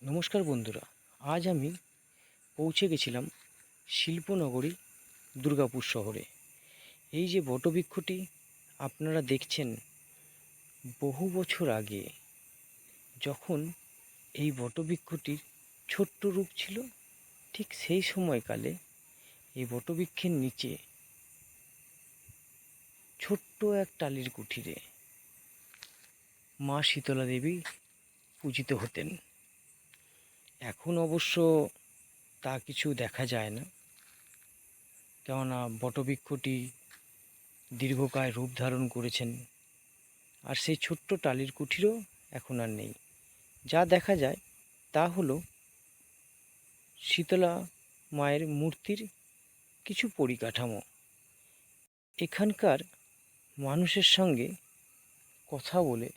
নমস্কার বন্ধুরা, আজ আমি পৌঁছে গেছিলাম শিল্পনগরী দুর্গাপুর শহরে। এই যে বটবৃক্ষটি আপনারা দেখছেন, বহু বছর আগে যখন এই বটবৃক্ষটির ছোট্ট রূপ ছিল, ঠিক সেই সময়কালে এই বটবৃক্ষের নিচে ছোট্ট এক টালির কুঠিরে মা শীতলা দেবী পূজিত হতেন। এখন অবশ্য তা কিছু দেখা যায় না, কেননা বটবৃক্ষটি দীর্ঘকায় রূপ ধারণ করেছেন, আর সেই ছোট্ট টালির কুঠিরও এখন আর নেই। যা দেখা যায় তা হলো শীতলা মায়ের মূর্তির কিছু পরিকাঠামো। এখানকার মানুষের সঙ্গে কথা বলে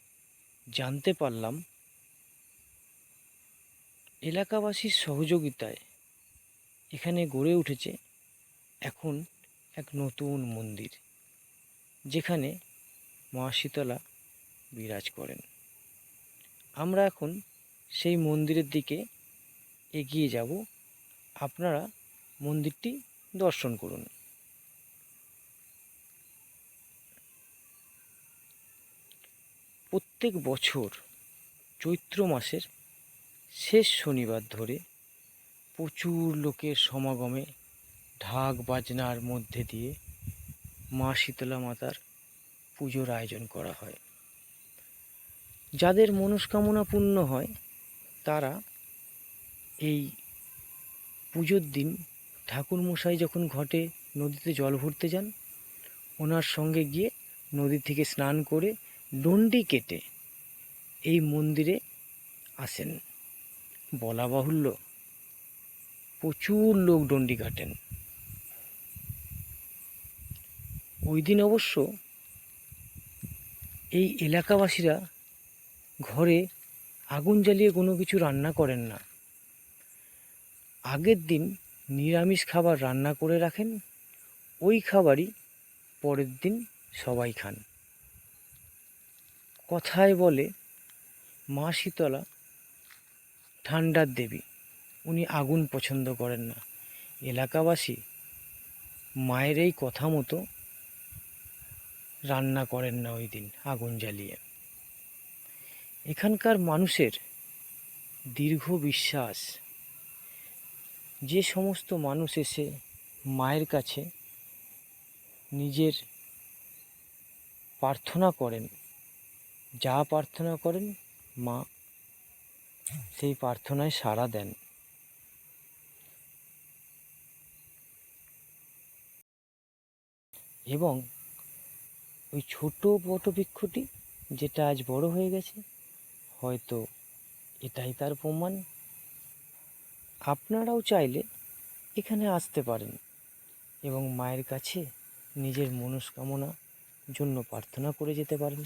জানতে পারলাম, এলাকাবাসীর সহযোগিতায় এখানে গড়ে উঠেছে এখন এক নতুন মন্দির, যেখানে মা শীতলা বিরাজ করেন। আমরা এখন সেই মন্দিরের দিকে এগিয়ে যাব। আপনারা মন্দিরটি দর্শন করুন। প্রত্যেক বছর চৈত্র মাসের শেষ শনিবার ধরে প্রচুর লোকের সমাগমে ঢাক বাজনার মধ্যে দিয়ে মা শীতলা মাতার পুজোর আয়োজন করা হয়। যাদের মনস্কামনা পূর্ণ হয় তারা এই পুজোর দিন ঠাকুরমশাই যখন ঘটে নদীতে জল ভরতে যান, ওনার সঙ্গে গিয়ে নদী থেকে স্নান করে ডন্ডি কেটে এই মন্দিরে আসেন। বলা বাহুল্য, প্রচুর লোক ডন্ডি কাটেন। ওই দিন অবশ্য এই এলাকাবাসীরা ঘরে আগুন জ্বালিয়ে কোনো কিছু রান্না করেন না। আগের দিন নিরামিষ খাবার রান্না করে রাখেন, ওই খাবারই পরের দিন সবাই খান। কথায় বলে মা শীতলা ঠান্ডার দেবী, উনি আগুন পছন্দ করেন না। এলাকাবাসী মায়ের এই কথা মতো রান্না করেন না ওই দিন আগুন জ্বালিয়ে। এখানকার মানুষের দীর্ঘ বিশ্বাস, যে সমস্ত মানুষ এসে মায়ের কাছে নিজের প্রার্থনা করেন, যা প্রার্থনা করেন মা সেই প্রার্থনায় সাড়া দেন। এবং ওই ছোট বটবৃক্ষটি যেটা আজ বড় হয়ে গেছে, হয়তো এটাই তার প্রমাণ। আপনারাও চাইলে এখানে আসতে পারেন এবং মায়ের কাছে নিজের মনস্কামনা জন্য প্রার্থনা করে যেতে পারেন।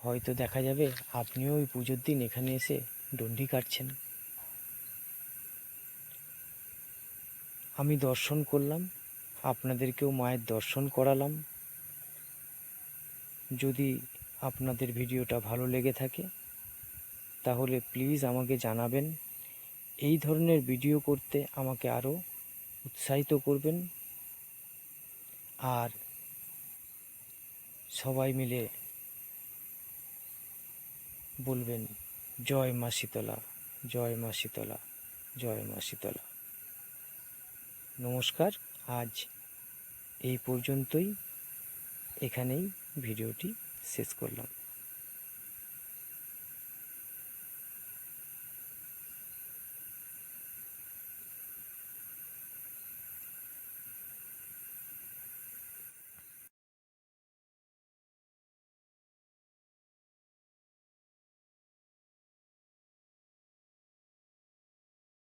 হয়তো দেখা যাবে আপনিও ওই পুজোর দিন এখানে এসে ডন্ডি কাটছেন। আমি দর্শন করলাম, আপনাদেরকেও মায়ের দর্শন করালাম। যদি আপনাদের ভিডিওটা ভালো লেগে থাকে তাহলে প্লিজ আমাকে জানাবেন। এই ধরনের ভিডিও করতে আমাকে আরও উৎসাহিত করবেন। আর সবাই মিলে বলবেন, জয় মা শীতলা, জয় মা শীতলা, জয় মা শীতলা। নমস্কার, আজ এই পর্যন্তই। এখানেই ভিডিওটি শেষ করলাম।